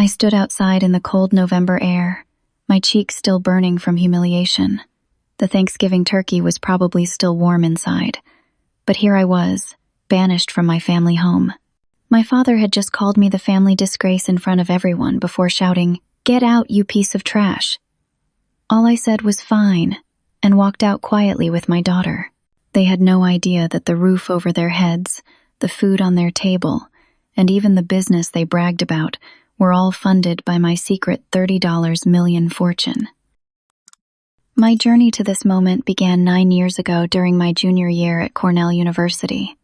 I stood outside in the cold November air, my cheeks still burning from humiliation. The Thanksgiving turkey was probably still warm inside, but here I was, banished from my family home. My father had just called me the family disgrace in front of everyone before shouting, "Get out, you piece of trash." All I said was fine, and walked out quietly with my daughter. They had no idea that the roof over their heads, the food on their table, and even the business they bragged about were all funded by my secret $30 million fortune. My journey to this moment began 9 years ago during my junior year at Cornell University.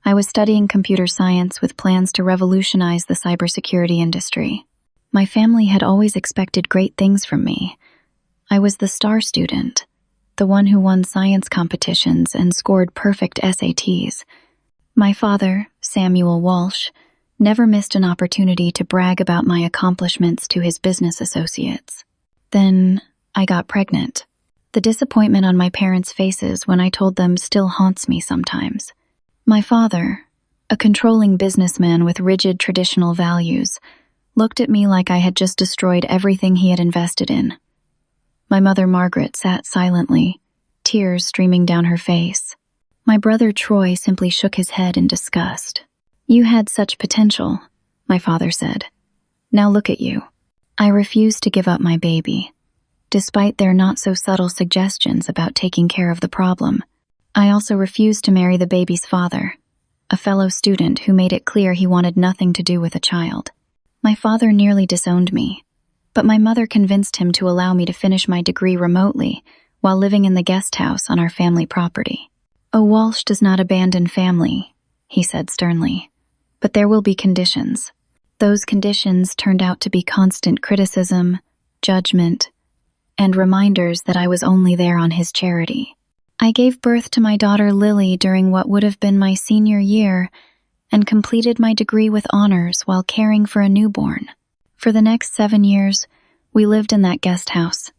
I was studying computer science with plans to revolutionize the cybersecurity industry. My family had always expected great things from me. I was the star student, the one who won science competitions and scored perfect SATs. My father, Samuel Walsh, never missed an opportunity to brag about my accomplishments to his business associates. Then I got pregnant. The disappointment on my parents' faces when I told them still haunts me sometimes. My father, a controlling businessman with rigid traditional values, looked at me like I had just destroyed everything he had invested in. My mother, Margaret, sat silently, tears streaming down her face. My brother, Troy, simply shook his head in disgust. "You had such potential," my father said. "Now look at you." I refused to give up my baby, despite their not-so-subtle suggestions about taking care of the problem. I also refused to marry the baby's father, a fellow student who made it clear he wanted nothing to do with a child. My father nearly disowned me, but my mother convinced him to allow me to finish my degree remotely while living in the guest house on our family property. "A Walsh does not abandon family," he said sternly, "but there will be conditions." Those conditions turned out to be constant criticism, judgment, and reminders that I was only there on his charity. I gave birth to my daughter Lily during what would have been my senior year and completed my degree with honors while caring for a newborn. For the next 7 years, we lived in that guest house.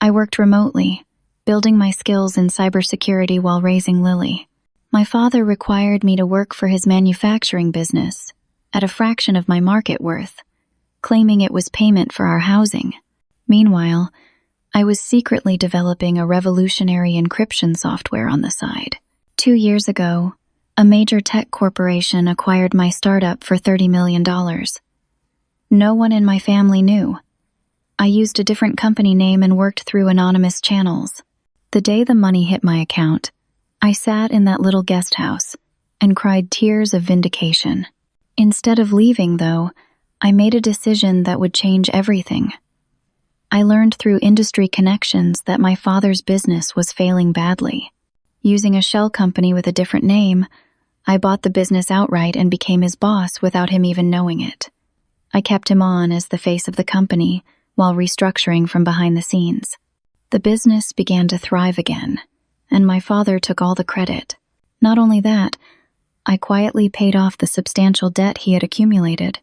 I worked remotely, building my skills in cybersecurity while raising Lily. My father required me to work for his manufacturing business at a fraction of my market worth, claiming it was payment for our housing. Meanwhile, I was secretly developing a revolutionary encryption software on the side. 2 years ago, a major tech corporation acquired my startup for $30 million. No one in my family knew. I used a different company name and worked through anonymous channels. The day the money hit my account, I sat in that little guest house and cried tears of vindication. Instead of leaving, though, I made a decision that would change everything. I learned through industry connections that my father's business was failing badly. Using a shell company with a different name, I bought the business outright and became his boss without him even knowing it. I kept him on as the face of the company while restructuring from behind the scenes. The business began to thrive again, and my father took all the credit. Not only that, I quietly paid off the substantial debt he had accumulated.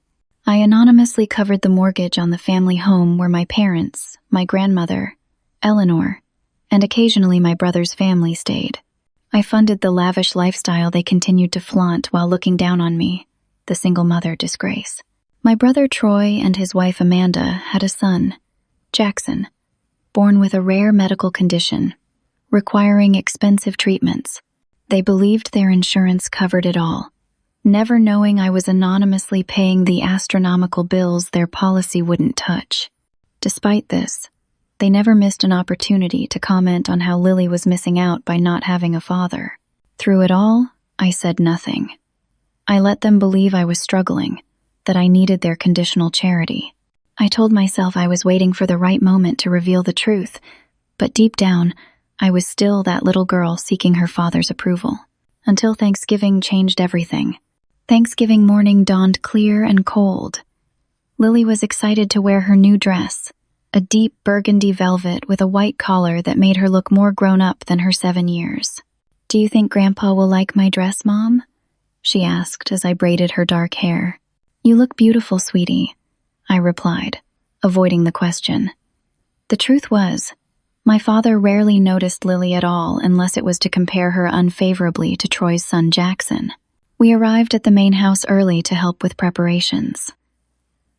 I anonymously covered the mortgage on the family home where my parents, my grandmother, Eleanor, and occasionally my brother's family stayed. I funded the lavish lifestyle they continued to flaunt while looking down on me, the single mother Disgrace. My brother Troy and his wife Amanda had a son, Jackson, born with a rare medical condition, requiring expensive treatments. They believed their insurance covered it all, never knowing I was anonymously paying the astronomical bills their policy wouldn't touch. Despite this, they never missed an opportunity to comment on how Lily was missing out by not having a father. Through it all, I said nothing. I let them believe I was struggling, that I needed their conditional charity. I told myself I was waiting for the right moment to reveal the truth, but deep down, I was still that little girl seeking her father's approval. Until Thanksgiving changed everything. Thanksgiving morning dawned clear and cold. Lily was excited to wear her new dress, a deep burgundy velvet with a white collar that made her look more grown up than her 7 years. "Do you think Grandpa will like my dress, Mom?" she asked as I braided her dark hair. "You look beautiful, sweetie," I replied, avoiding the question. The truth was, my father rarely noticed Lily at all unless it was to compare her unfavorably to Troy's son Jackson. We arrived at the main house early to help with preparations.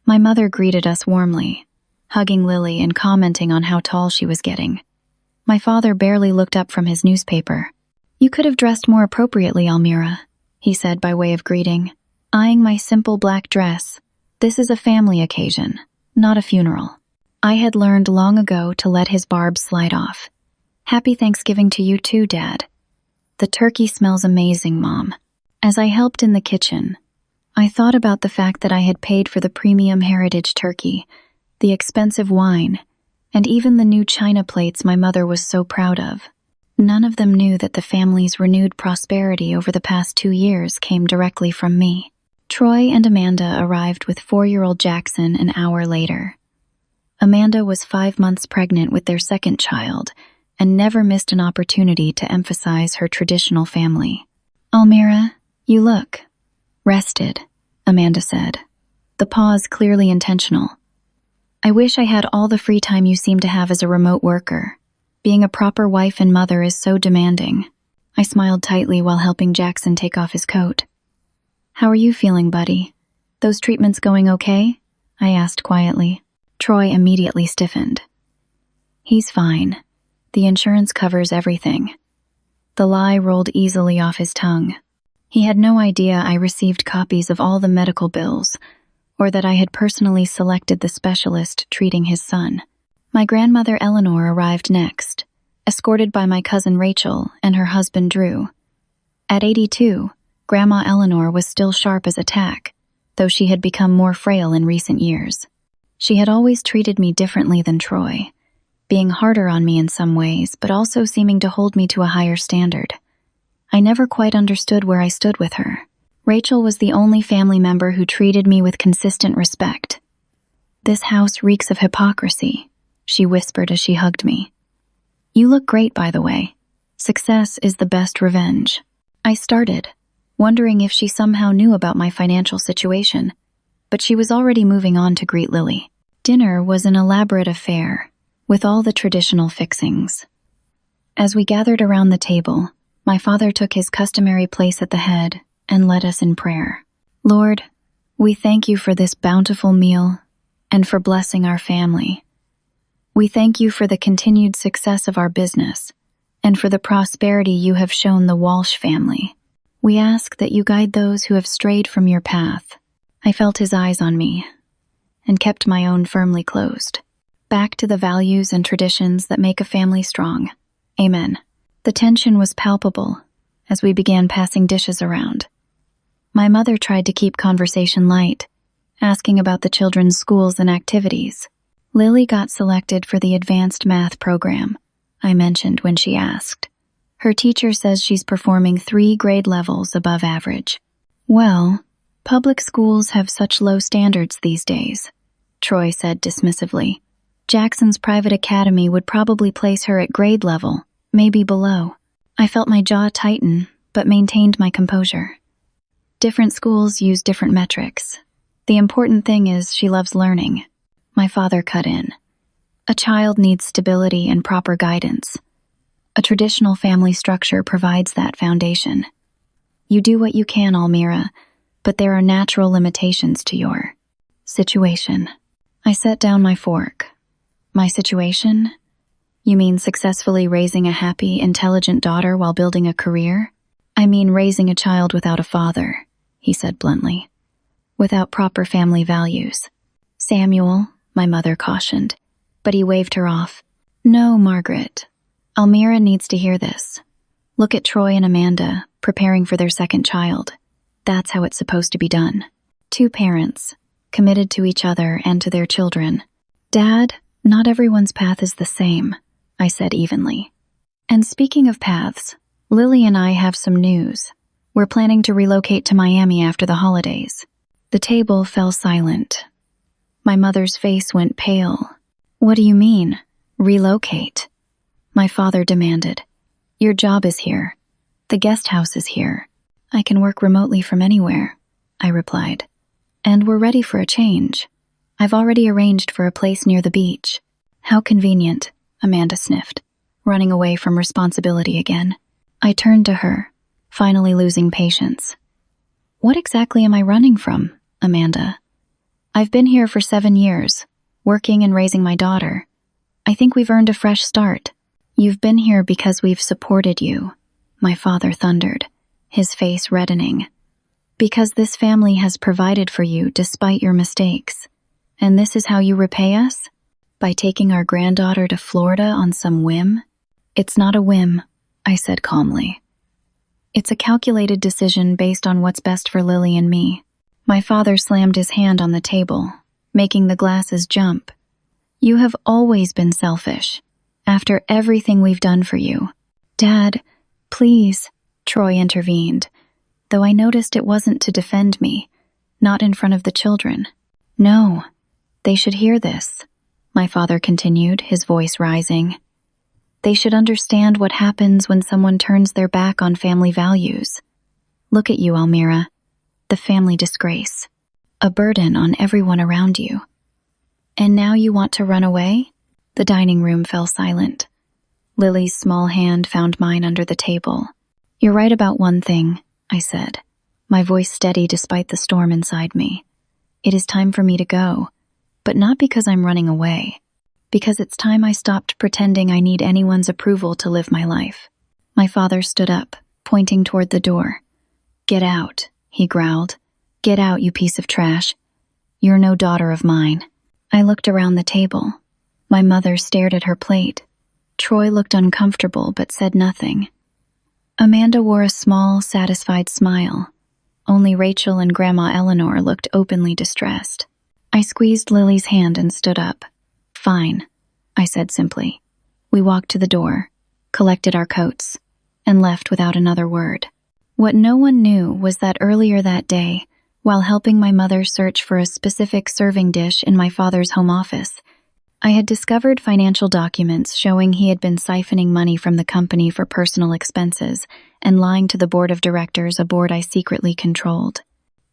My mother greeted us warmly, hugging Lily and commenting on how tall she was getting. My father barely looked up from his newspaper. "You could have dressed more appropriately, Almira," he said by way of greeting, eyeing my simple black dress. "This is a family occasion, not a funeral." I had learned long ago to let his barbs slide off. "Happy Thanksgiving to you too, Dad." "The turkey smells amazing, Mom." As I helped in the kitchen, I thought about the fact that I had paid for the premium heritage turkey, the expensive wine, and even the new china plates my mother was so proud of. None of them knew that the family's renewed prosperity over the past 2 years came directly from me. Troy and Amanda arrived with 4-year-old Jackson an hour later. Amanda was 5 months pregnant with their second child and never missed an opportunity to emphasize her traditional family. "Almira, you look rested," Amanda said, the pause clearly intentional. "I wish I had all the free time you seem to have as a remote worker. Being a proper wife and mother is so demanding." I smiled tightly while helping Jackson take off his coat. "How are you feeling, buddy? Those treatments going okay?" I asked quietly. Troy immediately stiffened. "He's fine. The insurance covers everything." The lie rolled easily off his tongue. He had no idea I received copies of all the medical bills, or that I had personally selected the specialist treating his son. My grandmother Eleanor arrived next, escorted by my cousin Rachel and her husband Drew. At 82, Grandma Eleanor was still sharp as a tack, though she had become more frail in recent years. She had always treated me differently than Troy, being harder on me in some ways, but also seeming to hold me to a higher standard. I never quite understood where I stood with her. Rachel was the only family member who treated me with consistent respect. "This house reeks of hypocrisy," she whispered as she hugged me. "You look great, by the way. Success is the best revenge." I started, wondering if she somehow knew about my financial situation, but she was already moving on to greet Lily. Dinner was an elaborate affair, with all the traditional fixings. As we gathered around the table, my father took his customary place at the head and led us in prayer. "Lord, we thank you for this bountiful meal and for blessing our family. We thank you for the continued success of our business and for the prosperity you have shown the Walsh family. We ask that you guide those who have strayed from your path." I felt his eyes on me and kept my own firmly closed. "Back to the values and traditions that make a family strong. Amen." The tension was palpable as we began passing dishes around. My mother tried to keep conversation light, asking about the children's schools and activities. "Lily got selected for the advanced math program," I mentioned when she asked. "Her teacher says she's performing 3 grade levels above average." "Well, public schools have such low standards these days," Troy said dismissively. "Jackson's private academy would probably place her at grade level, maybe below." I felt my jaw tighten, but maintained my composure. Different schools use different metrics. The important thing is she loves learning. My father cut in. "A child needs stability and proper guidance. A traditional family structure provides that foundation. You do what you can, Almira, but there are natural limitations to your situation." I set down my fork. "My situation? You mean successfully raising a happy, intelligent daughter while building a career?" "I mean raising a child without a father," he said bluntly. "Without proper family values." "Samuel," my mother cautioned, but he waved her off. "No, Margaret. Almira needs to hear this. Look at Troy and Amanda, preparing for their second child. That's how it's supposed to be done. 2 parents, committed to each other and to their children." "Dad, not everyone's path is the same," I said evenly. "And speaking of paths, Lily and I have some news. We're planning to relocate to Miami after the holidays." The table fell silent. My mother's face went pale. "What do you mean, relocate?" My father demanded. "Your job is here. The guest house is here. I can work remotely from anywhere," I replied. "And we're ready for a change. I've already arranged for a place near the beach." "How convenient," Amanda sniffed, running away from responsibility again. I turned to her, finally losing patience. "What exactly am I running from, Amanda?" I've been here for 7 years, working and raising my daughter. I think we've earned a fresh start. You've been here because we've supported you, my father thundered, his face reddening. Because this family has provided for you despite your mistakes. And this is how you repay us? By taking our granddaughter to Florida on some whim? It's not a whim, I said calmly. It's a calculated decision based on what's best for Lily and me. My father slammed his hand on the table, making the glasses jump. You have always been selfish, after everything we've done for you. Dad, please, Troy intervened, though I noticed it wasn't to defend me, not in front of the children. No, they should hear this, my father continued, his voice rising. They should understand what happens when someone turns their back on family values. Look at you, Almira, the family disgrace, a burden on everyone around you. And now you want to run away? The dining room fell silent. Lily's small hand found mine under the table. You're right about one thing, I said, my voice steady despite the storm inside me. It is time for me to go, but not because I'm running away, because it's time I stopped pretending I need anyone's approval to live my life. My father stood up, pointing toward the door. Get out, he growled. Get out, you piece of trash. You're no daughter of mine. I looked around the table. My mother stared at her plate. Troy looked uncomfortable but said nothing. Amanda wore a small, satisfied smile. Only Rachel and Grandma Eleanor looked openly distressed. I squeezed Lily's hand and stood up. Fine, I said simply. We walked to the door, collected our coats, and left without another word. What no one knew was that earlier that day, while helping my mother search for a specific serving dish in my father's home office, I had discovered financial documents showing he had been siphoning money from the company for personal expenses and lying to the board of directors, a board I secretly controlled.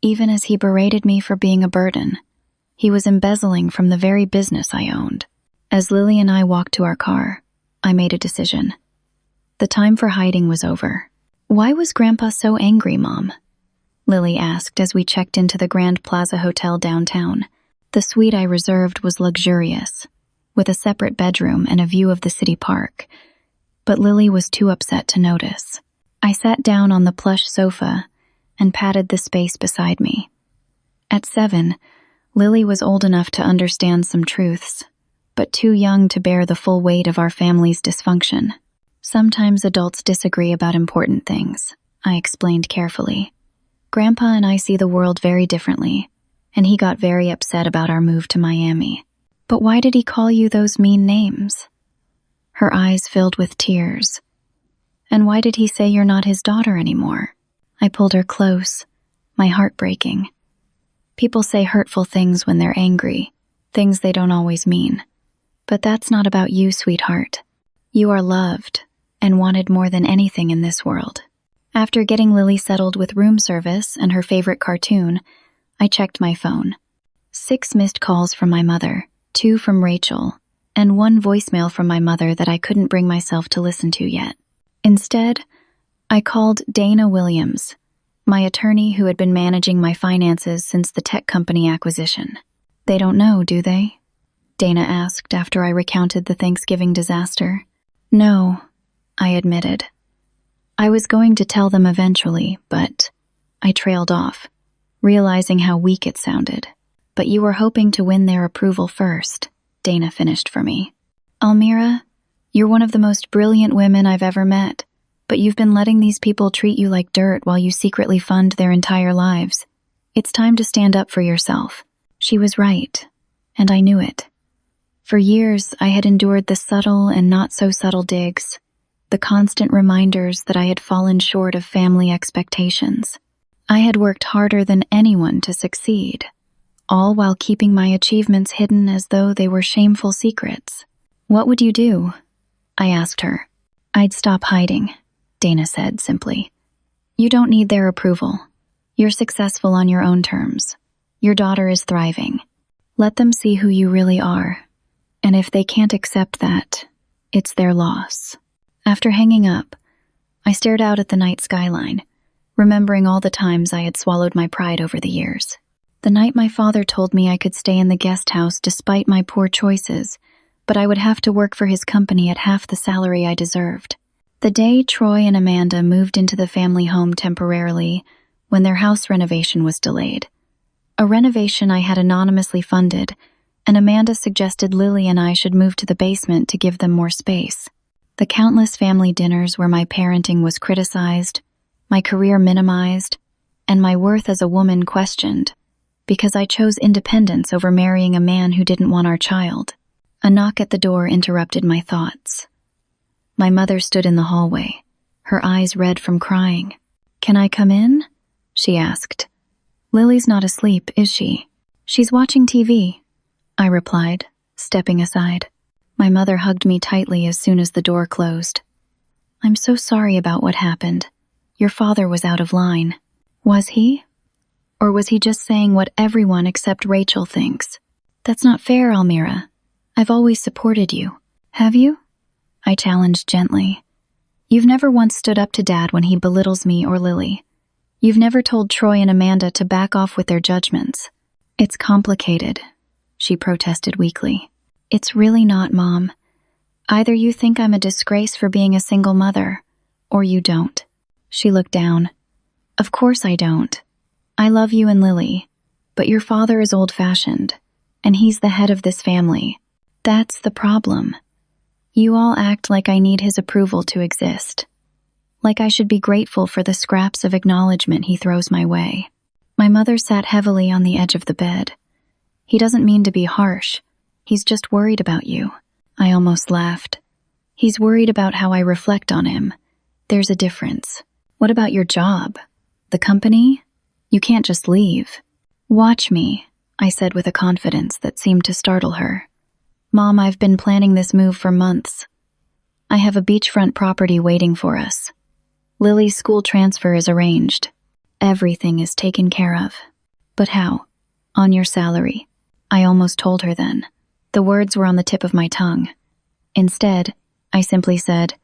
Even as he berated me for being a burden, he was embezzling from the very business I owned. As Lily and I walked to our car, I made a decision. The time for hiding was over. Why was Grandpa so angry, Mom? Lily asked as we checked into the Grand Plaza Hotel downtown. The suite I reserved was luxurious, with a separate bedroom and a view of the city park, but Lily was too upset to notice. I sat down on the plush sofa and patted the space beside me. At 7, Lily was old enough to understand some truths, but too young to bear the full weight of our family's dysfunction. Sometimes adults disagree about important things, I explained carefully. Grandpa and I see the world very differently, and he got very upset about our move to Miami. But why did he call you those mean names? Her eyes filled with tears. And why did he say you're not his daughter anymore? I pulled her close, my heart breaking. People say hurtful things when they're angry, things they don't always mean. But that's not about you, sweetheart. You are loved and wanted more than anything in this world. After getting Lily settled with room service and her favorite cartoon, I checked my phone. 6 missed calls from my mother, 2 from Rachel, and 1 voicemail from my mother that I couldn't bring myself to listen to yet. Instead, I called Dana Williams, my attorney who had been managing my finances since the tech company acquisition. They don't know, do they? Dana asked after I recounted the Thanksgiving disaster. No, I admitted. I was going to tell them eventually, but I trailed off, realizing how weak it sounded. But you were hoping to win their approval first, Dana finished for me. Almira, you're one of the most brilliant women I've ever met, but you've been letting these people treat you like dirt while you secretly fund their entire lives. It's time to stand up for yourself. She was right, and I knew it. For years, I had endured the subtle and not so subtle digs, the constant reminders that I had fallen short of family expectations. I had worked harder than anyone to succeed, all while keeping my achievements hidden as though they were shameful secrets. What would you do? I asked her. I'd stop hiding, Dana said simply. You don't need their approval. You're successful on your own terms. Your daughter is thriving. Let them see who you really are. And if they can't accept that, it's their loss. After hanging up, I stared out at the night skyline, remembering all the times I had swallowed my pride over the years. The night my father told me I could stay in the guest house despite my poor choices, but I would have to work for his company at half the salary I deserved. The day Troy and Amanda moved into the family home temporarily, when their house renovation was delayed. A renovation I had anonymously funded, and Amanda suggested Lily and I should move to the basement to give them more space. The countless family dinners where my parenting was criticized, my career minimized, and my worth as a woman questioned, because I chose independence over marrying a man who didn't want our child. A knock at the door interrupted my thoughts. My mother stood in the hallway, her eyes red from crying. "Can I come in?" she asked. "Lily's not asleep, is she?" "She's watching TV," I replied, stepping aside. My mother hugged me tightly as soon as the door closed. "I'm so sorry about what happened. Your father was out of line." "Was he? Or was he just saying what everyone except Rachel thinks?" "That's not fair, Almira. I've always supported you." "Have you?" I challenged gently. "You've never once stood up to Dad when he belittles me or Lily. You've never told Troy and Amanda to back off with their judgments." "It's complicated," she protested weakly. "It's really not, Mom. Either you think I'm a disgrace for being a single mother, or you don't." She looked down. "Of course I don't. I love you and Lily, but your father is old-fashioned, and he's the head of this family. That's the problem. You all act like I need his approval to exist. Like I should be grateful for the scraps of acknowledgement he throws my way." My mother sat heavily on the edge of the bed. "He doesn't mean to be harsh. He's just worried about you." I almost laughed. "He's worried about how I reflect on him. There's a difference. What about your job? The company? You can't just leave." "Watch me," I said with a confidence that seemed to startle her. "Mom, I've been planning this move for months. I have a beachfront property waiting for us. Lily's school transfer is arranged. Everything is taken care of." "But how?" "On your salary." I almost told her then. The words were on the tip of my tongue. Instead, I simply said,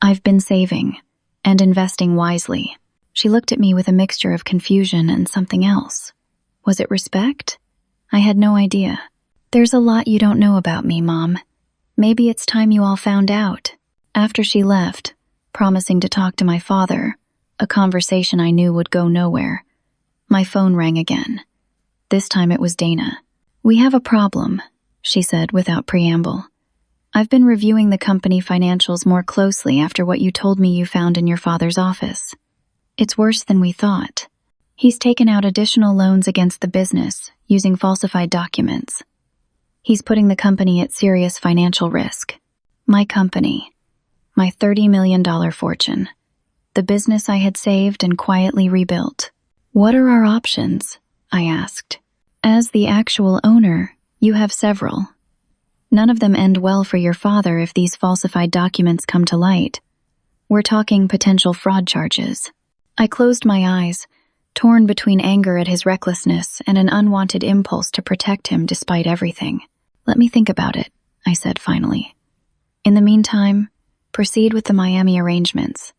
"I've been saving and investing wisely." She looked at me with a mixture of confusion and something else. Was it respect? I had no idea. "There's a lot you don't know about me, Mom. Maybe it's time you all found out." After she left, promising to talk to my father, a conversation I knew would go nowhere, my phone rang again. This time it was Dana. "We have a problem," she said without preamble. "I've been reviewing the company financials more closely after what you told me you found in your father's office. It's worse than we thought. He's taken out additional loans against the business using falsified documents. He's putting the company at serious financial risk. My company, my $30 million fortune, the business I had saved and quietly rebuilt. What are our options?" I asked. "As the actual owner, you have several. None of them end well for your father if these falsified documents come to light. We're talking potential fraud charges." I closed my eyes, torn between anger at his recklessness and an unwanted impulse to protect him despite everything. "Let me think about it," I said finally. "In the meantime, proceed with the Miami arrangements.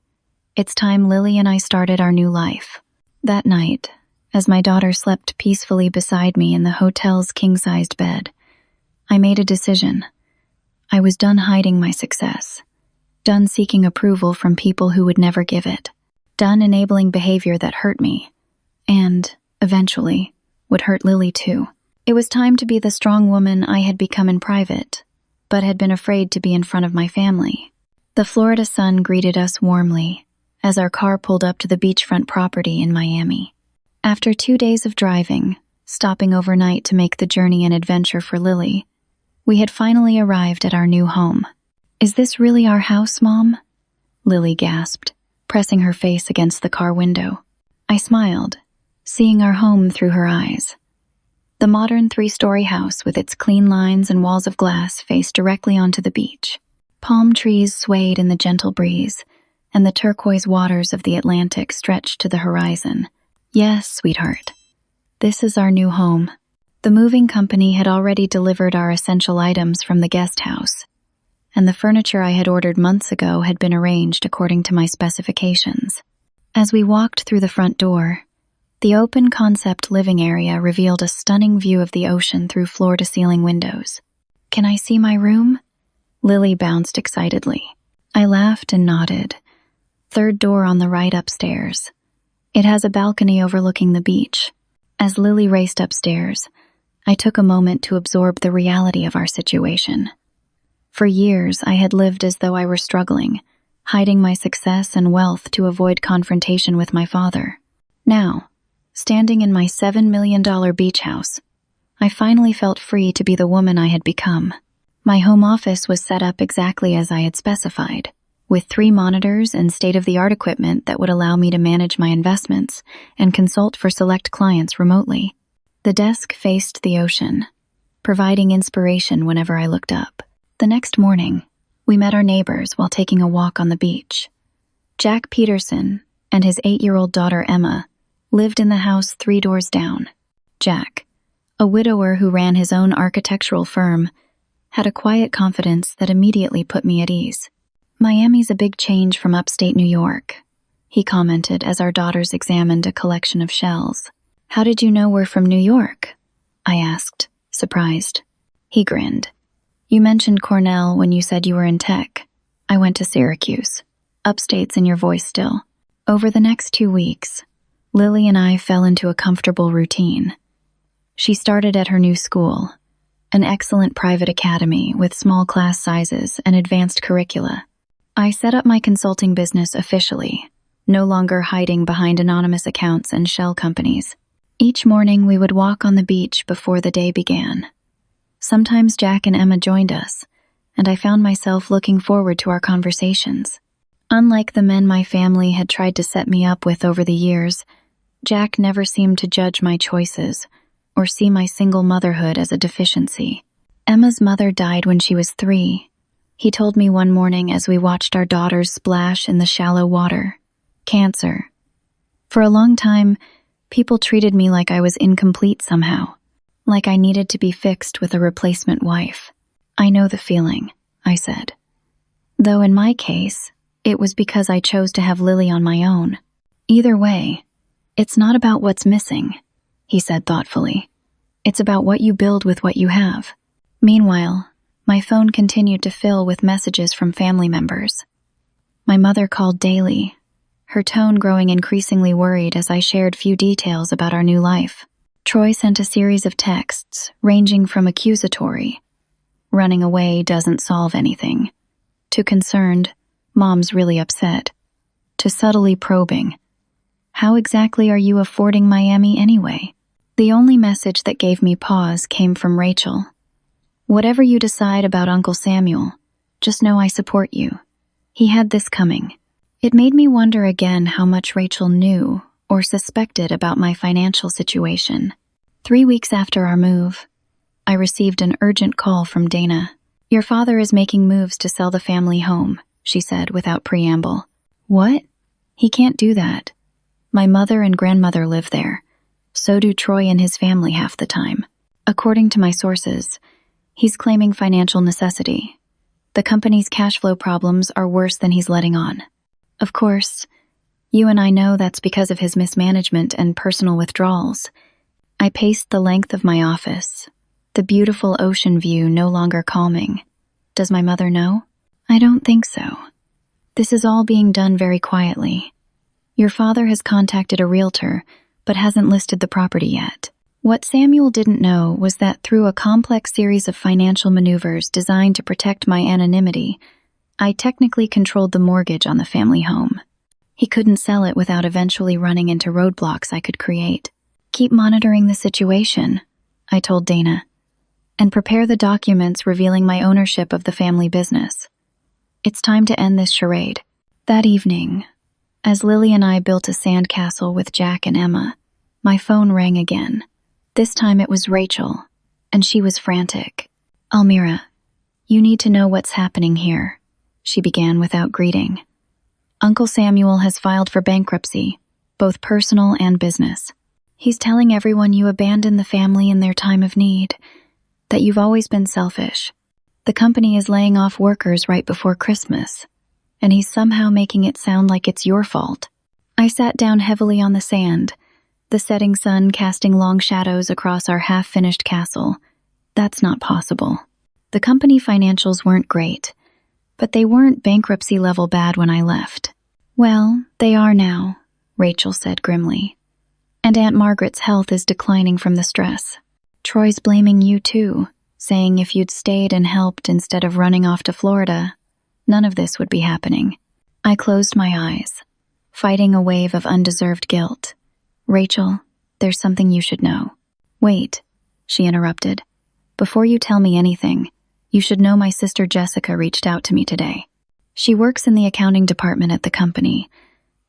It's time Lily and I started our new life." That night, as my daughter slept peacefully beside me in the hotel's king-sized bed, I made a decision. I was done hiding my success, done seeking approval from people who would never give it, done enabling behavior that hurt me, and, eventually, would hurt Lily too. It was time to be the strong woman I had become in private, but had been afraid to be in front of my family. The Florida sun greeted us warmly as our car pulled up to the beachfront property in Miami. After 2 days of driving, stopping overnight to make the journey an adventure for Lily, we had finally arrived at our new home. "Is this really our house, Mom?" Lily gasped, pressing her face against the car window. I smiled, seeing our home through her eyes. The modern 3-story house with its clean lines and walls of glass faced directly onto the beach. Palm trees swayed in the gentle breeze, and the turquoise waters of the Atlantic stretched to the horizon. "Yes, sweetheart. This is our new home." The moving company had already delivered our essential items from the guest house, and the furniture I had ordered months ago had been arranged according to my specifications. As we walked through the front door, The open-concept living area revealed a stunning view of the ocean through floor-to-ceiling windows. "Can I see my room?" Lily bounced excitedly. I laughed and nodded. "Third door on the right upstairs. It has a balcony overlooking the beach." As Lily raced upstairs, I took a moment to absorb the reality of our situation. For years, I had lived as though I were struggling, hiding my success and wealth to avoid confrontation with my father. Now, standing in my $7 million beach house, I finally felt free to be the woman I had become. My home office was set up exactly as I had specified, with 3 monitors and state-of-the-art equipment that would allow me to manage my investments and consult for select clients remotely. The desk faced the ocean, providing inspiration whenever I looked up. The next morning, we met our neighbors while taking a walk on the beach. Jack Peterson and his 8-year-old daughter Emma lived in the house 3 doors down. Jack, a widower who ran his own architectural firm, had a quiet confidence that immediately put me at ease. "Miami's a big change from upstate New York," he commented as our daughters examined a collection of shells. "How did you know we're from New York?" I asked, surprised. He grinned. "You mentioned Cornell when you said you were in tech. I went to Syracuse. Upstate's in your voice still." Over the next 2 weeks, Lily and I fell into a comfortable routine. She started at her new school, an excellent private academy with small class sizes and advanced curricula. I set up my consulting business officially, no longer hiding behind anonymous accounts and shell companies. Each morning we would walk on the beach before the day began. Sometimes Jack and Emma joined us, and I found myself looking forward to our conversations. Unlike the men my family had tried to set me up with over the years, Jack never seemed to judge my choices or see my single motherhood as a deficiency. Emma's mother died when she was 3. He told me one morning as we watched our daughters splash in the shallow water. Cancer. For a long time, people treated me like I was incomplete somehow, like I needed to be fixed with a replacement wife. "I know the feeling," I said. Though in my case, it was because I chose to have Lily on my own. "Either way, it's not about what's missing," he said thoughtfully. "It's about what you build with what you have." Meanwhile, my phone continued to fill with messages from family members. My mother called daily, her tone growing increasingly worried as I shared few details about our new life. Troy sent a series of texts, ranging from accusatory, "Running away doesn't solve anything," to concerned, "Mom's really upset," to subtly probing, "How exactly are you affording Miami anyway?" The only message that gave me pause came from Rachel. "Whatever you decide about Uncle Samuel, just know I support you. He had this coming." It made me wonder again how much Rachel knew or suspected about my financial situation. 3 weeks after our move, I received an urgent call from Dana. "Your father is making moves to sell the family home," she said without preamble. "What? He can't do that. My mother and grandmother live there. So do Troy and his family half the time. According to my sources, he's claiming financial necessity. The company's cash flow problems are worse than he's letting on. Of course, you and I know that's because of his mismanagement and personal withdrawals." I paced the length of my office, the beautiful ocean view no longer calming. Does my mother know? I don't think so. This is all being done very quietly. Your father has contacted a realtor, but hasn't listed the property yet. What Samuel didn't know was that through a complex series of financial maneuvers designed to protect my anonymity, I technically controlled the mortgage on the family home. He couldn't sell it without eventually running into roadblocks I could create. "Keep monitoring the situation," I told Dana, "and prepare the documents revealing my ownership of the family business. It's time to end this charade." That evening, as Lily and I built a sandcastle with Jack and Emma, my phone rang again. This time it was Rachel, and she was frantic. "Almira, you need to know what's happening here," she began without greeting. "Uncle Samuel has filed for bankruptcy, both personal and business. He's telling everyone you abandoned the family in their time of need, that you've always been selfish. The company is laying off workers right before Christmas, and he's somehow making it sound like it's your fault." I sat down heavily on the sand, the setting sun casting long shadows across our half-finished castle. That's not possible. The company financials weren't great, but they weren't bankruptcy-level bad when I left. Well, they are now, Rachel said grimly. And Aunt Margaret's health is declining from the stress. Troy's blaming you too, saying if you'd stayed and helped instead of running off to Florida, none of this would be happening. I closed my eyes, fighting a wave of undeserved guilt. Rachel, there's something you should know. Wait, she interrupted. Before you tell me anything, you should know my sister Jessica reached out to me today. She works in the accounting department at the company,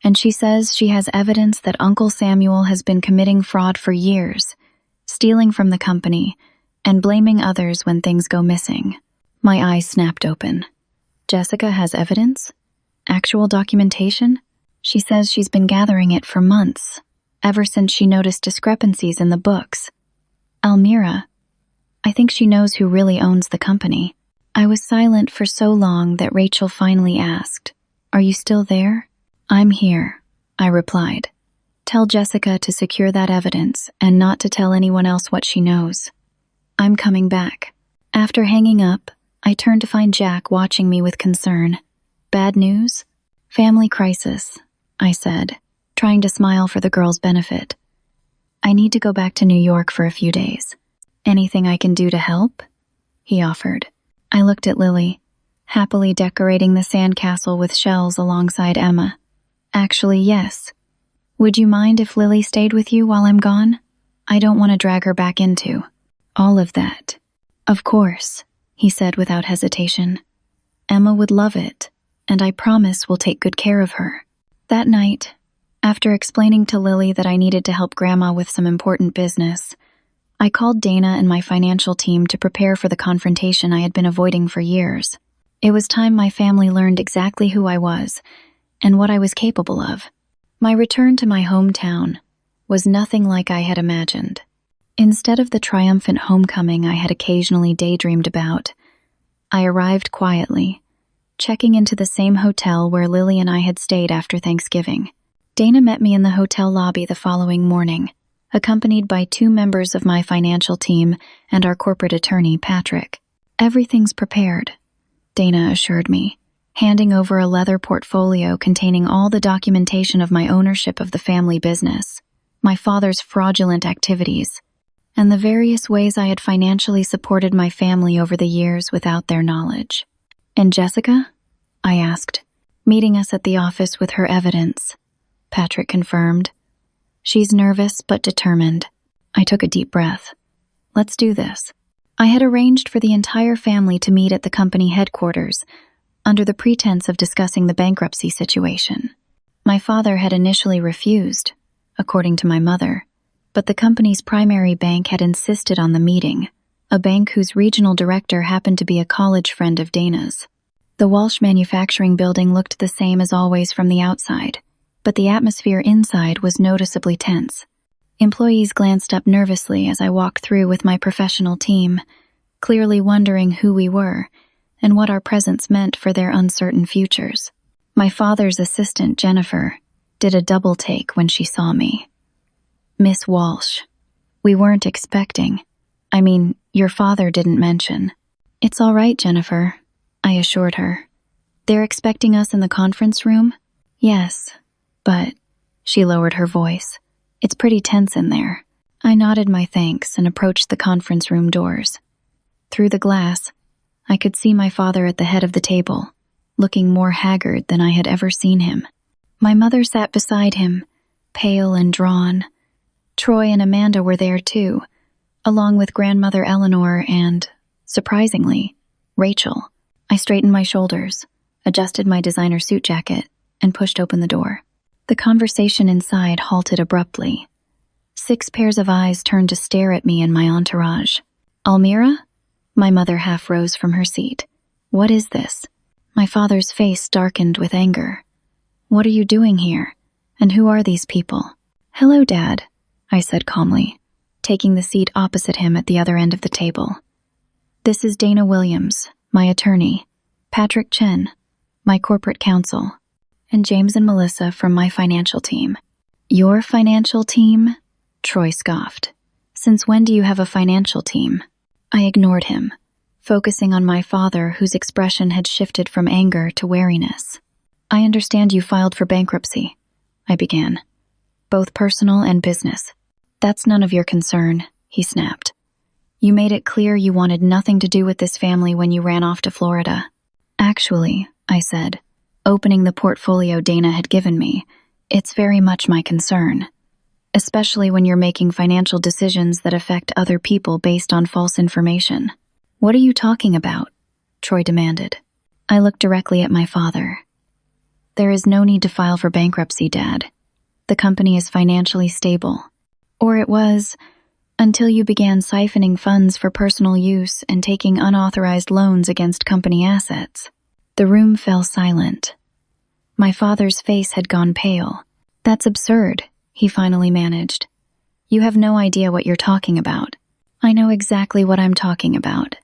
and she says she has evidence that Uncle Samuel has been committing fraud for years, stealing from the company, and blaming others when things go missing. My eyes snapped open. Jessica has evidence? Actual documentation? She says she's been gathering it for months, ever since she noticed discrepancies in the books. Almira, I think she knows who really owns the company. I was silent for so long that Rachel finally asked, "Are you still there?" "I'm here," I replied. "Tell Jessica to secure that evidence and not to tell anyone else what she knows. I'm coming back." After hanging up, I turned to find Jack watching me with concern. "Bad news?" "Family crisis," I said, trying to smile for the girl's benefit. "I need to go back to New York for a few days." "Anything I can do to help?" he offered. I looked at Lily, happily decorating the sandcastle with shells alongside Emma. "Actually, yes. Would you mind if Lily stayed with you while I'm gone? I don't want to drag her back into all of that." "Of course," he said without hesitation. "Emma would love it, and I promise we'll take good care of her." That night, after explaining to Lily that I needed to help Grandma with some important business, I called Dana and my financial team to prepare for the confrontation I had been avoiding for years. It was time my family learned exactly who I was and what I was capable of. My return to my hometown was nothing like I had imagined. Instead of the triumphant homecoming I had occasionally daydreamed about, I arrived quietly, checking into the same hotel where Lily and I had stayed after Thanksgiving. Dana met me in the hotel lobby the following morning, accompanied by 2 members of my financial team and our corporate attorney, Patrick. "Everything's prepared," Dana assured me, handing over a leather portfolio containing all the documentation of my ownership of the family business, my father's fraudulent activities, and the various ways I had financially supported my family over the years without their knowledge. "And Jessica?" I asked, meeting us at the office with her evidence. Patrick confirmed. "She's nervous but determined." I took a deep breath. "Let's do this." I had arranged for the entire family to meet at the company headquarters, under the pretense of discussing the bankruptcy situation. My father had initially refused, according to my mother, but the company's primary bank had insisted on the meeting, a bank whose regional director happened to be a college friend of Dana's. The Walsh manufacturing building looked the same as always from the outside, but the atmosphere inside was noticeably tense. Employees glanced up nervously as I walked through with my professional team, clearly wondering who we were and what our presence meant for their uncertain futures. My father's assistant, Jennifer, did a double take when she saw me. "Miss Walsh, we weren't expecting. I mean, your father didn't mention." "It's all right, Jennifer," I assured her. "They're expecting us in the conference room?" "Yes, but," she lowered her voice, "it's pretty tense in there." I nodded my thanks and approached the conference room doors. Through the glass, I could see my father at the head of the table, looking more haggard than I had ever seen him. My mother sat beside him, pale and drawn. Troy and Amanda were there too, along with grandmother Eleanor and, surprisingly, Rachel. I straightened my shoulders, adjusted my designer suit jacket, and pushed open the door. The conversation inside halted abruptly. 6 pairs of eyes turned to stare at me and my entourage. "Almira?" My mother half rose from her seat. "What is this?" My father's face darkened with anger. "What are you doing here? And who are these people?" "Hello, Dad," I said calmly, taking the seat opposite him at the other end of the table. "This is Dana Williams, my attorney, Patrick Chen, my corporate counsel, and James and Melissa from my financial team." "Your financial team?" Troy scoffed. Since when do you have a financial team? I ignored him, focusing on my father, whose expression had shifted from anger to wariness. I understand you filed for bankruptcy, I began. Both personal and business. That's none of your concern, he snapped. You made it clear you wanted nothing to do with this family when you ran off to Florida. Actually, I said, opening the portfolio Dana had given me, it's very much my concern. Especially when you're making financial decisions that affect other people based on false information. What are you talking about? Troy demanded. I looked directly at my father. There is no need to file for bankruptcy, Dad. The company is financially stable. Or it was, until you began siphoning funds for personal use and taking unauthorized loans against company assets. The room fell silent. My father's face had gone pale. That's absurd, he finally managed. You have no idea what you're talking about. I know exactly what I'm talking about,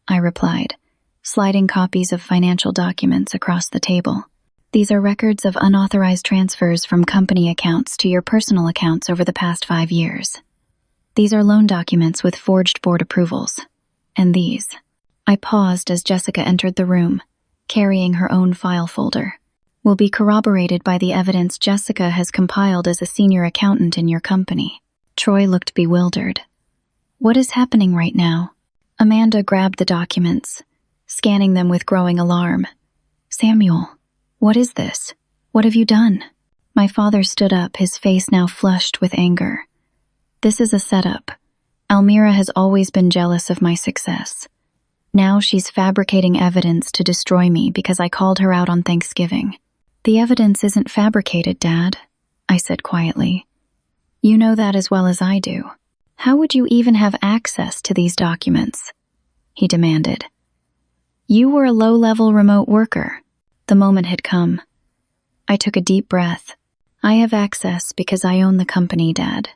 I replied, sliding copies of financial documents across the table. These are records of unauthorized transfers from company accounts to your personal accounts over the past 5 years. These are loan documents with forged board approvals. And these. I paused as Jessica entered the room, carrying her own file folder. Will be corroborated by the evidence Jessica has compiled as a senior accountant in your company. Troy looked bewildered. What is happening right now? Amanda grabbed the documents, scanning them with growing alarm. Samuel, what is this? What have you done? My father stood up, his face now flushed with anger. This is a setup. Almira has always been jealous of my success. Now she's fabricating evidence to destroy me because I called her out on Thanksgiving. The evidence isn't fabricated, Dad, I said quietly. You know that as well as I do. How would you even have access to these documents? He demanded. You were a low-level remote worker. The moment had come. I took a deep breath. I have access because I own the company, Dad.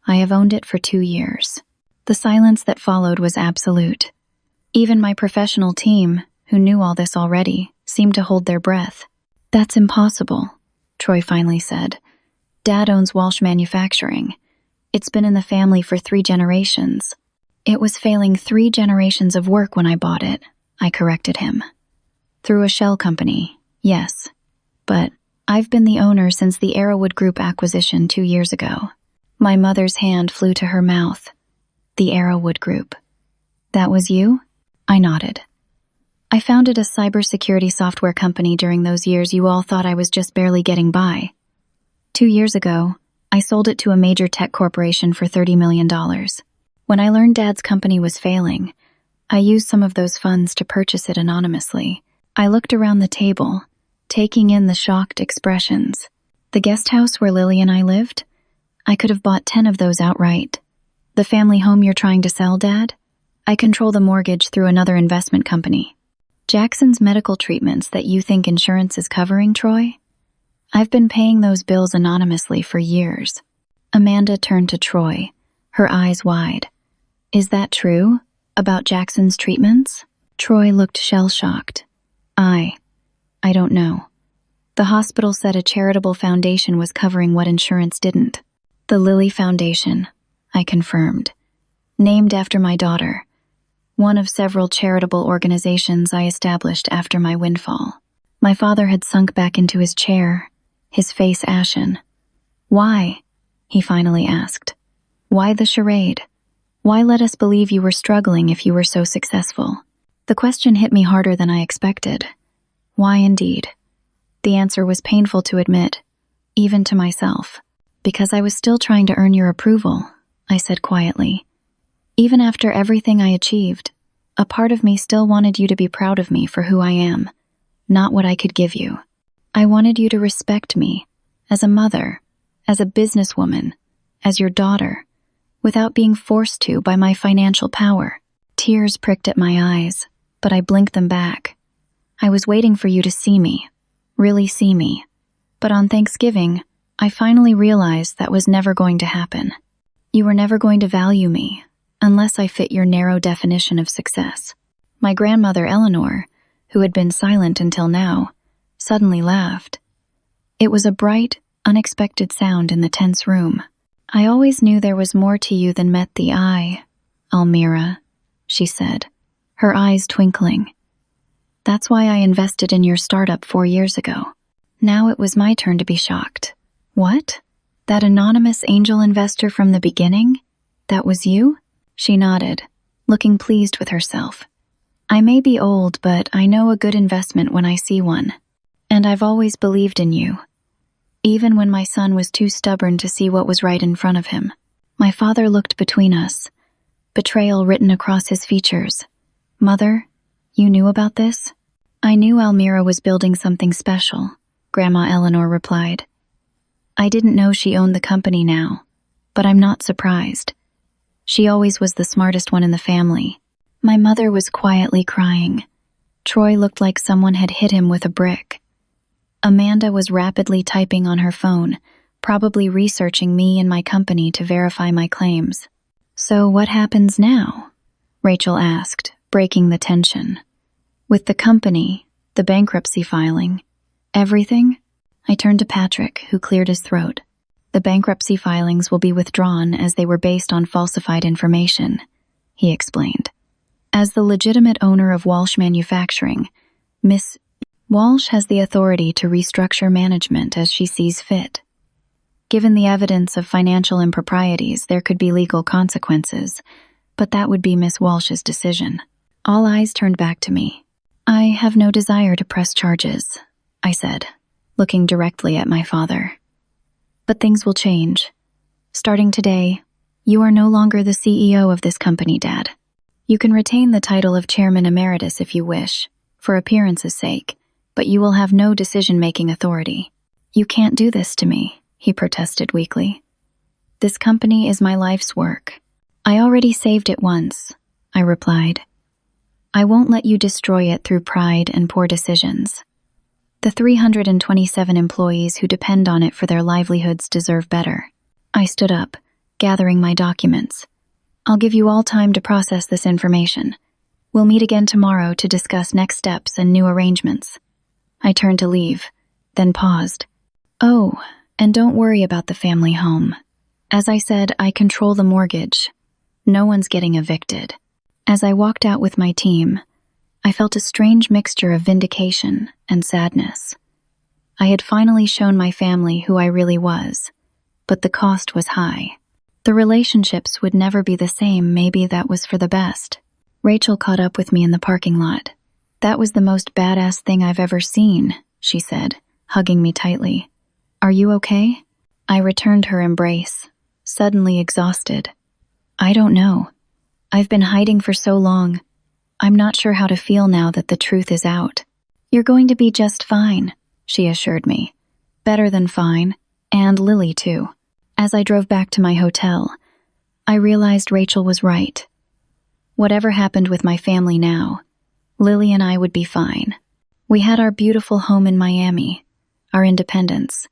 I have owned it for 2 years. The silence that followed was absolute. Even my professional team, who knew all this already, seemed to hold their breath. That's impossible, Troy finally said. Dad owns Walsh Manufacturing. It's been in the family for 3 generations. It was failing 3 generations of work when I bought it, I corrected him. Through a shell company, yes. But I've been the owner since the Arrowwood Group acquisition 2 years ago. My mother's hand flew to her mouth. The Arrowwood Group. That was you? I nodded. I founded a cybersecurity software company during those years you all thought I was just barely getting by. 2 years ago, I sold it to a major tech corporation for $30 million. When I learned Dad's company was failing, I used some of those funds to purchase it anonymously. I looked around the table, taking in the shocked expressions. The guest house where Lily and I lived? I could have bought 10 of those outright. The family home you're trying to sell, Dad? I control the mortgage through another investment company. Jackson's medical treatments that you think insurance is covering, Troy? I've been paying those bills anonymously for years. Amanda turned to Troy, her eyes wide. Is that true? About Jackson's treatments? Troy looked shell-shocked. I don't know. The hospital said a charitable foundation was covering what insurance didn't. The Lily Foundation, I confirmed. Named after my daughter. One of several charitable organizations I established after my windfall. My father had sunk back into his chair, his face ashen. Why? He finally asked. Why the charade? Why let us believe you were struggling if you were so successful? The question hit me harder than I expected. Why indeed? The answer was painful to admit, even to myself. Because I was still trying to earn your approval, I said quietly. Even after everything I achieved, a part of me still wanted you to be proud of me for who I am, not what I could give you. I wanted you to respect me, as a mother, as a businesswoman, as your daughter, without being forced to by my financial power. Tears pricked at my eyes, but I blinked them back. I was waiting for you to see me, really see me. But on Thanksgiving, I finally realized that was never going to happen. You were never going to value me, unless I fit your narrow definition of success. My grandmother, Eleanor, who had been silent until now, suddenly laughed. It was a bright, unexpected sound in the tense room. I always knew there was more to you than met the eye, Almira, she said, her eyes twinkling. That's why I invested in your startup 4 years ago. Now it was my turn to be shocked. What? That anonymous angel investor from the beginning? That was you? She nodded, looking pleased with herself. I may be old, but I know a good investment when I see one. And I've always believed in you. Even when my son was too stubborn to see what was right in front of him. My father looked between us, betrayal written across his features. Mother, you knew about this? I knew Almira was building something special, Grandma Eleanor replied. I didn't know she owned the company now, but I'm not surprised. She always was the smartest one in the family. My mother was quietly crying. Troy looked like someone had hit him with a brick. Amanda was rapidly typing on her phone, probably researching me and my company to verify my claims. So what happens now? Rachel asked, breaking the tension. With the company, the bankruptcy filing, everything? I turned to Patrick, who cleared his throat. The bankruptcy filings will be withdrawn as they were based on falsified information, he explained. As the legitimate owner of Walsh Manufacturing, Miss Walsh has the authority to restructure management as she sees fit. Given the evidence of financial improprieties, there could be legal consequences, but that would be Miss Walsh's decision. All eyes turned back to me. I have no desire to press charges, I said, looking directly at my father. But things will change. Starting today, you are no longer the CEO of this company, Dad. You can retain the title of Chairman Emeritus if you wish, for appearance's sake, but you will have no decision-making authority. You can't do this to me, he protested weakly. This company is my life's work. I already saved it once, I replied. I won't let you destroy it through pride and poor decisions. The 327 employees who depend on it for their livelihoods deserve better. I stood up, gathering my documents. I'll give you all time to process this information. We'll meet again tomorrow to discuss next steps and new arrangements. I turned to leave, then paused. Oh, and don't worry about the family home. As I said, I control the mortgage. No one's getting evicted. As I walked out with my team, I felt a strange mixture of vindication and sadness. I had finally shown my family who I really was, but the cost was high. The relationships would never be the same. Maybe that was for the best. Rachel caught up with me in the parking lot. That was the most badass thing I've ever seen, she said, hugging me tightly. Are you okay? I returned her embrace, suddenly exhausted. I don't know. I've been hiding for so long. I'm not sure how to feel now that the truth is out. You're going to be just fine, she assured me. Better than fine, and Lily too. As I drove back to my hotel, I realized Rachel was right. Whatever happened with my family now, Lily and I would be fine. We had our beautiful home in Miami, our independence,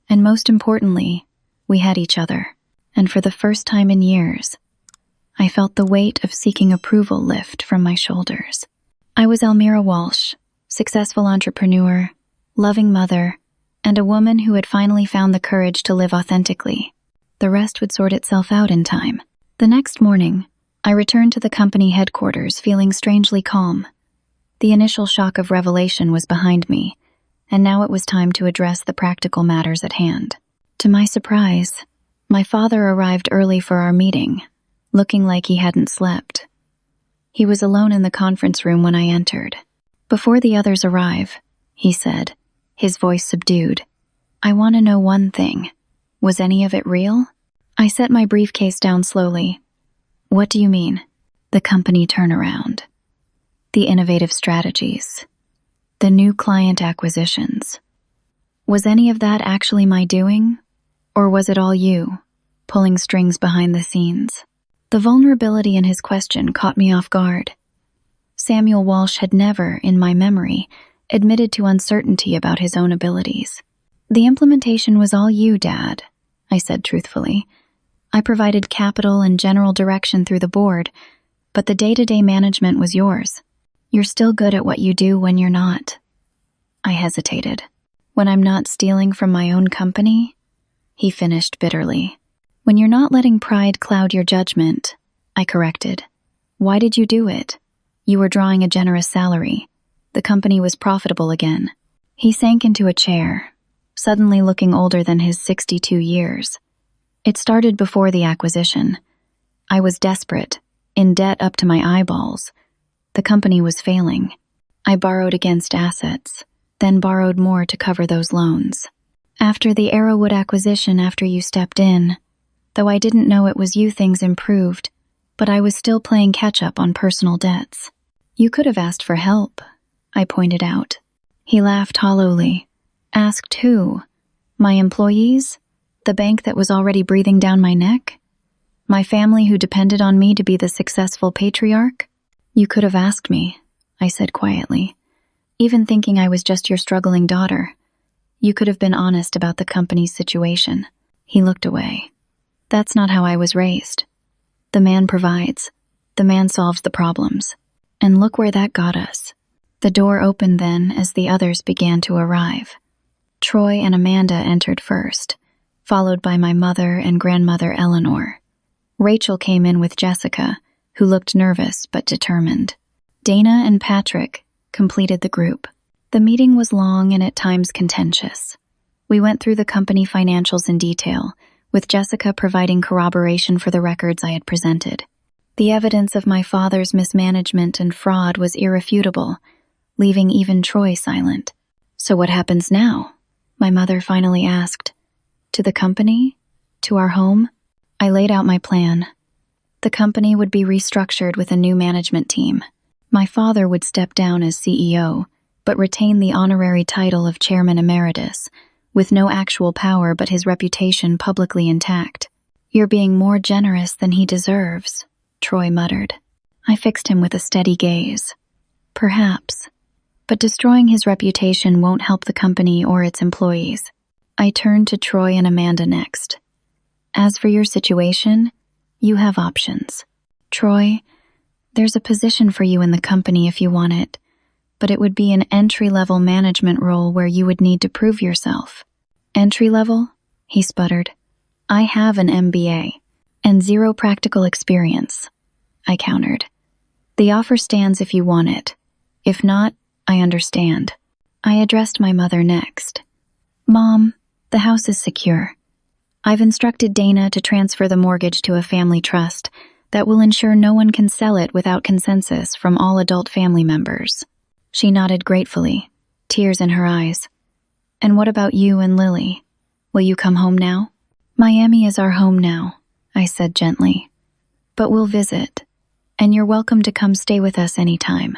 and most importantly, we had each other. And for the first time in years, I felt the weight of seeking approval lift from my shoulders. I was Almira Walsh, successful entrepreneur, loving mother, and a woman who had finally found the courage to live authentically. The rest would sort itself out in time. The next morning, I returned to the company headquarters feeling strangely calm. The initial shock of revelation was behind me, and now it was time to address the practical matters at hand. To my surprise, my father arrived early for our meeting, looking like he hadn't slept. He was alone in the conference room when I entered. Before the others arrive, he said, his voice subdued. I want to know one thing. Was any of it real? I set my briefcase down slowly. What do you mean? The company turnaround. The innovative strategies. The new client acquisitions. Was any of that actually my doing? Or was it all you, pulling strings behind the scenes? The vulnerability in his question caught me off guard. Samuel Walsh had never, in my memory, admitted to uncertainty about his own abilities. The implementation was all you, Dad, I said truthfully. I provided capital and general direction through the board, but the day-to-day management was yours. You're still good at what you do when you're not. I hesitated. When I'm not stealing from my own company? He finished bitterly. When you're not letting pride cloud your judgment, I corrected. Why did you do it? You were drawing a generous salary. The company was profitable again. He sank into a chair, suddenly looking older than his 62 years. It started before the acquisition. I was desperate, in debt up to my eyeballs. The company was failing. I borrowed against assets, then borrowed more to cover those loans. After the Arrowwood acquisition, after you stepped in, though I didn't know it was you, things improved, but I was still playing catch-up on personal debts. You could have asked for help, I pointed out. He laughed hollowly. Asked who? My employees? The bank that was already breathing down my neck? My family who depended on me to be the successful patriarch? You could have asked me, I said quietly. Even thinking I was just your struggling daughter. You could have been honest about the company's situation. He looked away. That's not how I was raised. The man provides. The man solves the problems. And look where that got us. The door opened then as the others began to arrive. Troy and Amanda entered first, followed by my mother and grandmother Eleanor. Rachel came in with Jessica, who looked nervous but determined. Dana and Patrick completed the group. The meeting was long and at times contentious. We went through the company financials in detail, with Jessica providing corroboration for the records I had presented. The evidence of my father's mismanagement and fraud was irrefutable, leaving even Troy silent. So what happens now? My mother finally asked. To the company? To our home? I laid out my plan. The company would be restructured with a new management team. My father would step down as CEO, but retain the honorary title of Chairman Emeritus, with no actual power but his reputation publicly intact. You're being more generous than he deserves, Troy muttered. I fixed him with a steady gaze. Perhaps. But destroying his reputation won't help the company or its employees. I turned to Troy and Amanda next. As for your situation, you have options. Troy, there's a position for you in the company if you want it, but it would be an entry-level management role where you would need to prove yourself. Entry-level? He sputtered. I have an MBA and 0 practical experience, I countered. The offer stands if you want it. If not, I understand. I addressed my mother next. Mom, the house is secure. I've instructed Dana to transfer the mortgage to a family trust that will ensure no one can sell it without consensus from all adult family members. She nodded gratefully, tears in her eyes. And what about you and Lily? Will you come home now? Miami is our home now, I said gently. But we'll visit, and you're welcome to come stay with us anytime.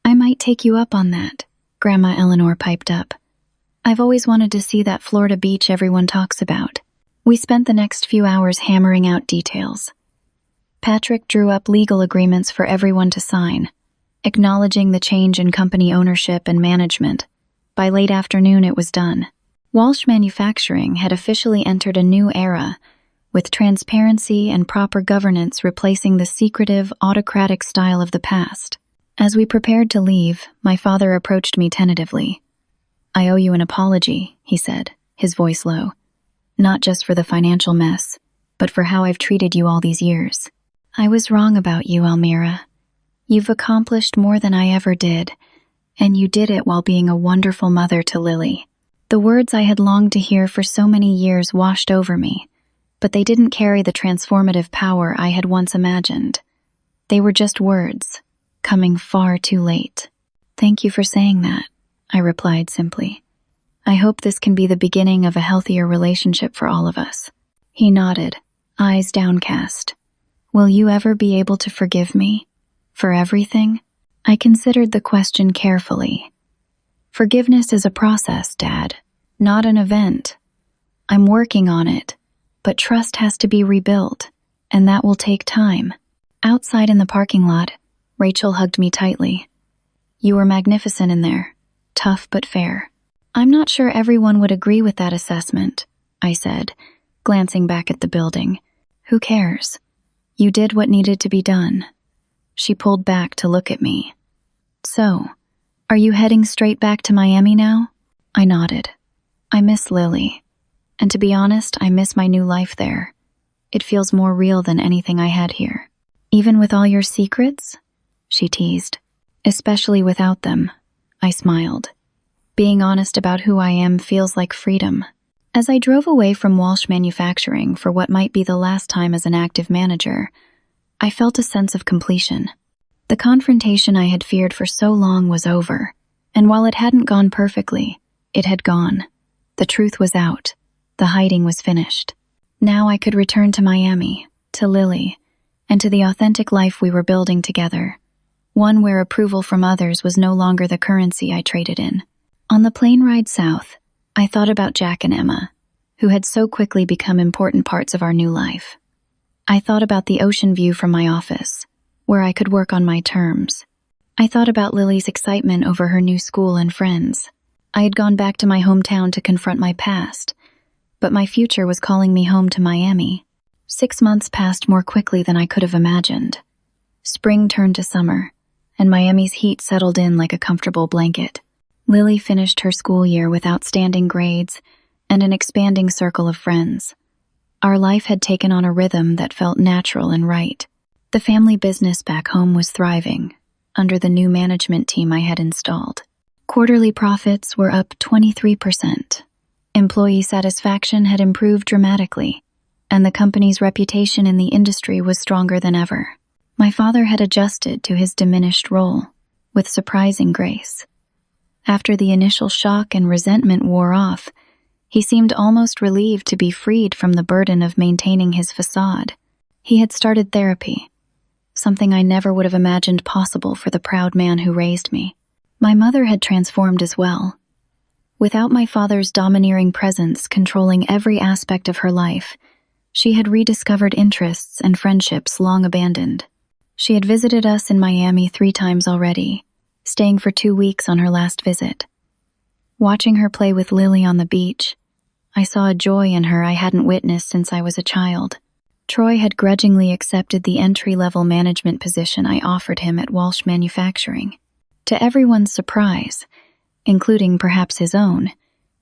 I might take you up on that, Grandma Eleanor piped up. I've always wanted to see that Florida beach everyone talks about. We spent the next few hours hammering out details. Patrick drew up legal agreements for everyone to sign, acknowledging the change in company ownership and management. By late afternoon, it was done. Walsh Manufacturing had officially entered a new era, with transparency and proper governance replacing the secretive, autocratic style of the past. As we prepared to leave, my father approached me tentatively. I owe you an apology, he said, his voice low. Not just for the financial mess, but for how I've treated you all these years. I was wrong about you, Almira. You've accomplished more than I ever did, and you did it while being a wonderful mother to Lily. The words I had longed to hear for so many years washed over me, but they didn't carry the transformative power I had once imagined. They were just words, coming far too late. Thank you for saying that, I replied simply. I hope this can be the beginning of a healthier relationship for all of us. He nodded, eyes downcast. Will you ever be able to forgive me? For everything? I considered the question carefully. Forgiveness is a process, Dad, not an event. I'm working on it, but trust has to be rebuilt, and that will take time. Outside in the parking lot, Rachel hugged me tightly. You were magnificent in there, tough but fair. I'm not sure everyone would agree with that assessment, I said, glancing back at the building. Who cares? You did what needed to be done. She pulled back to look at me. So, are you heading straight back to Miami now? I nodded. I miss Lily. And to be honest, I miss my new life there. It feels more real than anything I had here. Even with all your secrets? She teased. Especially without them, I smiled. Being honest about who I am feels like freedom. As I drove away from Walsh Manufacturing for what might be the last time as an active manager, I felt a sense of completion. The confrontation I had feared for so long was over, and while it hadn't gone perfectly, it had gone. The truth was out. The hiding was finished. Now I could return to Miami, to Lily, and to the authentic life we were building together, one where approval from others was no longer the currency I traded in. On the plane ride south, I thought about Jack and Emma, who had so quickly become important parts of our new life. I thought about the ocean view from my office, where I could work on my terms. I thought about Lily's excitement over her new school and friends. I had gone back to my hometown to confront my past, but my future was calling me home to Miami. 6 months passed more quickly than I could have imagined. Spring turned to summer, and Miami's heat settled in like a comfortable blanket. Lily finished her school year with outstanding grades and an expanding circle of friends. Our life had taken on a rhythm that felt natural and right. The family business back home was thriving, under the new management team I had installed. Quarterly profits were up 23%. Employee satisfaction had improved dramatically, and the company's reputation in the industry was stronger than ever. My father had adjusted to his diminished role, with surprising grace. After the initial shock and resentment wore off, he seemed almost relieved to be freed from the burden of maintaining his facade. He had started therapy, something I never would have imagined possible for the proud man who raised me. My mother had transformed as well. Without my father's domineering presence controlling every aspect of her life, she had rediscovered interests and friendships long abandoned. She had visited us in Miami 3 times already, staying for 2 weeks on her last visit. Watching her play with Lily on the beach, I saw a joy in her I hadn't witnessed since I was a child. Troy had grudgingly accepted the entry-level management position I offered him at Walsh Manufacturing. To everyone's surprise, including perhaps his own,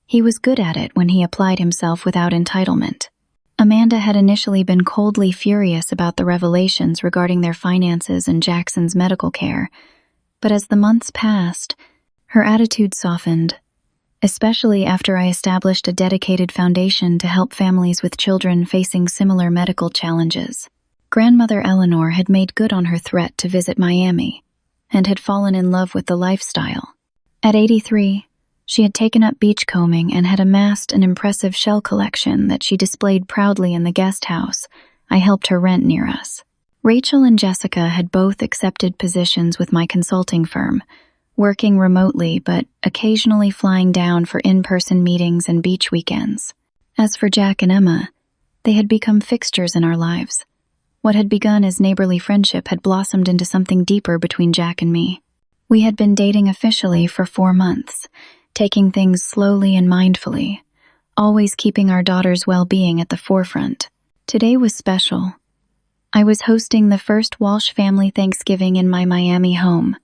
he was good at it when he applied himself without entitlement. Amanda had initially been coldly furious about the revelations regarding their finances and Jackson's medical care, but as the months passed, her attitude softened, especially after I established a dedicated foundation to help families with children facing similar medical challenges. Grandmother Eleanor had made good on her threat to visit Miami, and had fallen in love with the lifestyle. At 83, she had taken up beachcombing and had amassed an impressive shell collection that she displayed proudly in the guest house I helped her rent near us. Rachel and Jessica had both accepted positions with my consulting firm, working remotely but occasionally flying down for in-person meetings and beach weekends. As for Jack and Emma, they had become fixtures in our lives. What had begun as neighborly friendship had blossomed into something deeper between Jack and me. We had been dating officially for 4 months, taking things slowly and mindfully, always keeping our daughter's well-being at the forefront. Today was special. I was hosting the first Walsh family Thanksgiving in my Miami home.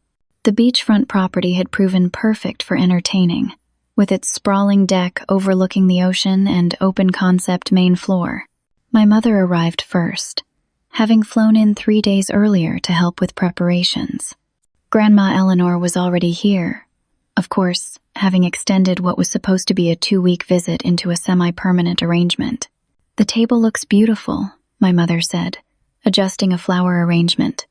The beachfront property had proven perfect for entertaining, with its sprawling deck overlooking the ocean and open-concept main floor. My mother arrived first, having flown in 3 days earlier to help with preparations. Grandma Eleanor was already here, of course, having extended what was supposed to be a 2-week visit into a semi-permanent arrangement. "The table looks beautiful," my mother said, adjusting a flower arrangement.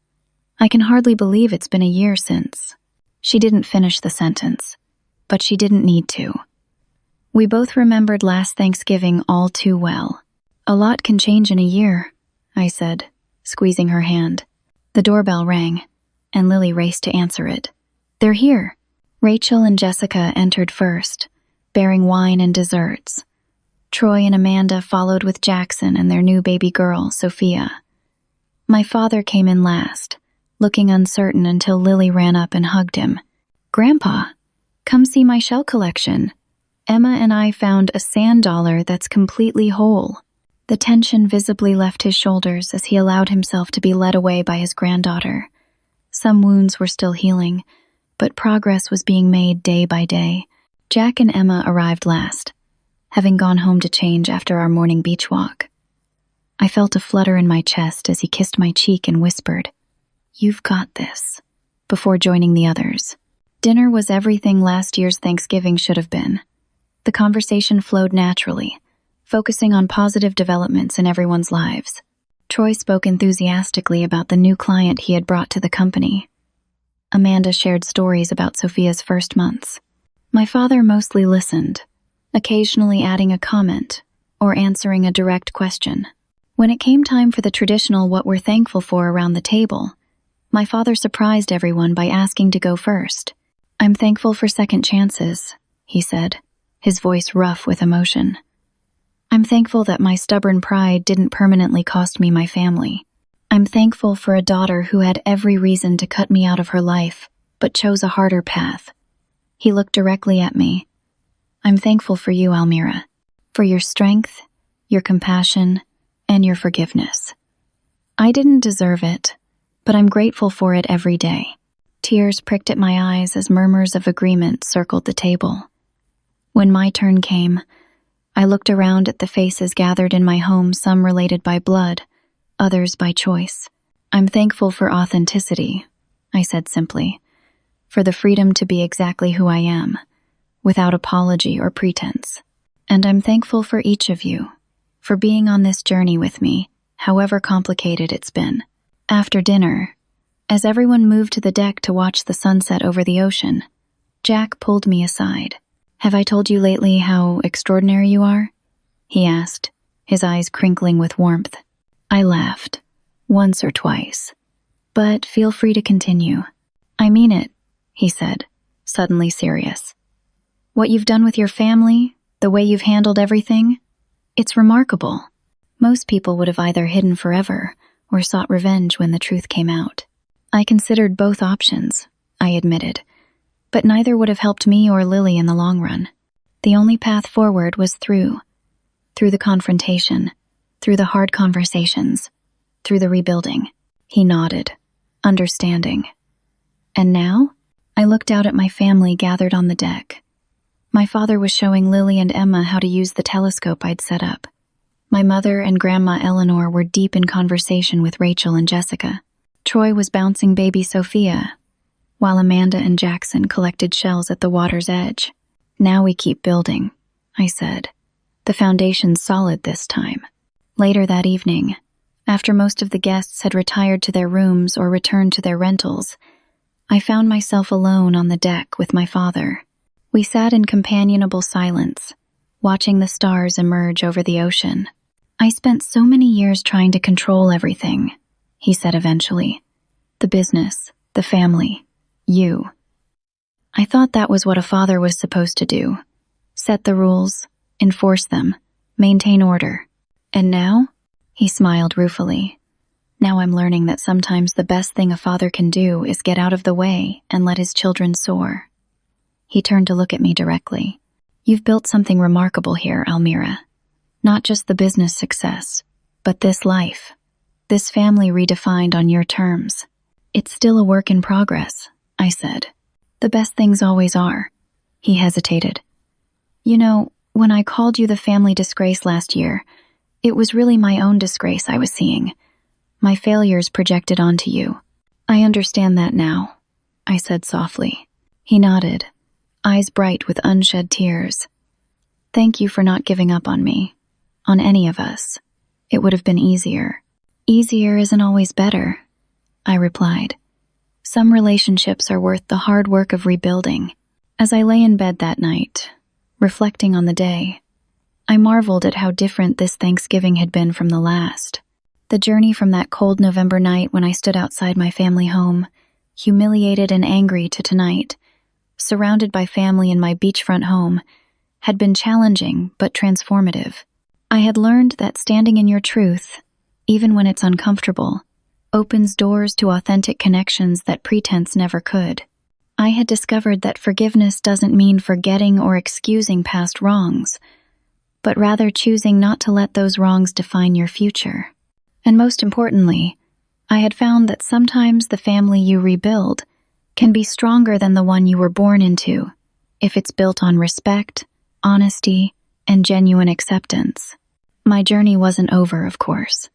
"I can hardly believe it's been a year since." She didn't finish the sentence, but she didn't need to. We both remembered last Thanksgiving all too well. "A lot can change in a year," I said, squeezing her hand. The doorbell rang, and Lily raced to answer it. "They're here." Rachel and Jessica entered first, bearing wine and desserts. Troy and Amanda followed with Jackson and their new baby girl, Sophia. My father came in last, looking uncertain until Lily ran up and hugged him. "Grandpa, come see my shell collection. Emma and I found a sand dollar that's completely whole." The tension visibly left his shoulders as he allowed himself to be led away by his granddaughter. Some wounds were still healing, but progress was being made day by day. Jack and Emma arrived last, having gone home to change after our morning beach walk. I felt a flutter in my chest as he kissed my cheek and whispered, "You've got this," before joining the others. Dinner was everything last year's Thanksgiving should have been. The conversation flowed naturally, focusing on positive developments in everyone's lives. Troy spoke enthusiastically about the new client he had brought to the company. Amanda shared stories about Sophia's first months. My father mostly listened, occasionally adding a comment or answering a direct question. When it came time for the traditional what we're thankful for around the table, my father surprised everyone by asking to go first. "I'm thankful for second chances," he said, his voice rough with emotion. "I'm thankful that my stubborn pride didn't permanently cost me my family. I'm thankful for a daughter who had every reason to cut me out of her life, but chose a harder path." He looked directly at me. "I'm thankful for you, Almira, for your strength, your compassion, and your forgiveness. I didn't deserve it, but I'm grateful for it every day." Tears pricked at my eyes as murmurs of agreement circled the table. When my turn came, I looked around at the faces gathered in my home, some related by blood, others by choice. "I'm thankful for authenticity," I said simply, "for the freedom to be exactly who I am, without apology or pretense. And I'm thankful for each of you, for being on this journey with me, however complicated it's been." After dinner, as everyone moved to the deck to watch the sunset over the ocean, Jack pulled me aside. "Have I told you lately how extraordinary you are?" he asked, his eyes crinkling with warmth. I laughed, once or twice. "But feel free to continue." "I mean it," he said, suddenly serious. "What you've done with your family, the way you've handled everything, it's remarkable. Most people would have either hidden forever or sought revenge when the truth came out." "I considered both options," I admitted, "but neither would have helped me or Lily in the long run. The only path forward was through the confrontation, through the hard conversations, through the rebuilding." He nodded, understanding. "And now?" I looked out at my family gathered on the deck. My father was showing Lily and Emma how to use the telescope I'd set up. My mother and Grandma Eleanor were deep in conversation with Rachel and Jessica. Troy was bouncing baby Sophia, while Amanda and Jackson collected shells at the water's edge. "Now we keep building," I said. "The foundation's solid this time." Later that evening, after most of the guests had retired to their rooms or returned to their rentals, I found myself alone on the deck with my father. We sat in companionable silence, watching the stars emerge over the ocean. "I spent so many years trying to control everything," he said eventually. "The business, the family, you. I thought that was what a father was supposed to do. Set the rules, enforce them, maintain order. And now?" He smiled ruefully. "Now I'm learning that sometimes the best thing a father can do is get out of the way and let his children soar." He turned to look at me directly. "You've built something remarkable here, Almira. Not just the business success, but this life, this family redefined on your terms." "It's still a work in progress," I said. "The best things always are." He hesitated. "You know, when I called you the family disgrace last year, it was really my own disgrace I was seeing. My failures projected onto you. I understand that now," I said softly. He nodded, eyes bright with unshed tears. "Thank you for not giving up on me, on any of us. It would have been easier." "Easier isn't always better," I replied. "Some relationships are worth the hard work of rebuilding." As I lay in bed that night, reflecting on the day, I marveled at how different this Thanksgiving had been from the last. The journey from that cold November night when I stood outside my family home, humiliated and angry, to tonight, surrounded by family in my beachfront home, had been challenging but transformative. I had learned that standing in your truth, even when it's uncomfortable, opens doors to authentic connections that pretense never could. I had discovered that forgiveness doesn't mean forgetting or excusing past wrongs, but rather choosing not to let those wrongs define your future. And most importantly, I had found that sometimes the family you rebuild can be stronger than the one you were born into, if it's built on respect, honesty, and genuine acceptance. My journey wasn't over, of course.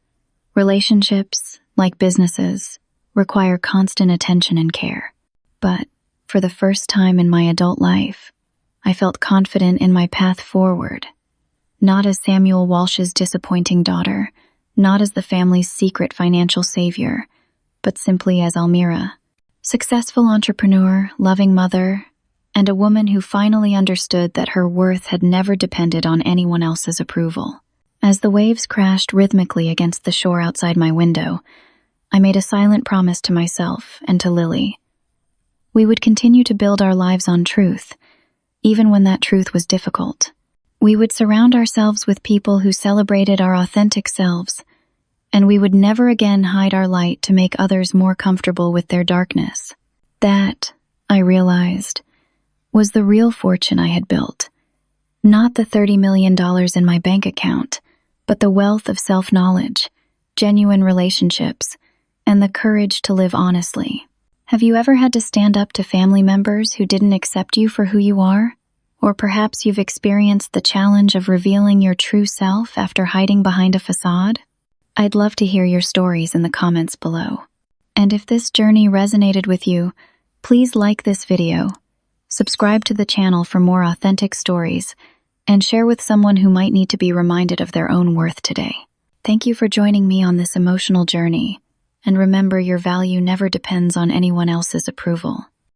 Relationships, like businesses, require constant attention and care. But for the first time in my adult life, I felt confident in my path forward. Not as Samuel Walsh's disappointing daughter, not as the family's secret financial savior, but simply as Almira, successful entrepreneur, loving mother, and a woman who finally understood that her worth had never depended on anyone else's approval. As the waves crashed rhythmically against the shore outside my window, I made a silent promise to myself and to Lily. We would continue to build our lives on truth, even when that truth was difficult. We would surround ourselves with people who celebrated our authentic selves, and we would never again hide our light to make others more comfortable with their darkness. That, I realized, was the real fortune I had built. Not the $30 million in my bank account, but the wealth of self-knowledge, genuine relationships, and the courage to live honestly. Have you ever had to stand up to family members who didn't accept you for who you are? Or perhaps you've experienced the challenge of revealing your true self after hiding behind a facade? I'd love to hear your stories in the comments below. And if this journey resonated with you, please like this video, subscribe to the channel for more authentic stories, and share with someone who might need to be reminded of their own worth today. Thank you for joining me on this emotional journey, and remember, your value never depends on anyone else's approval.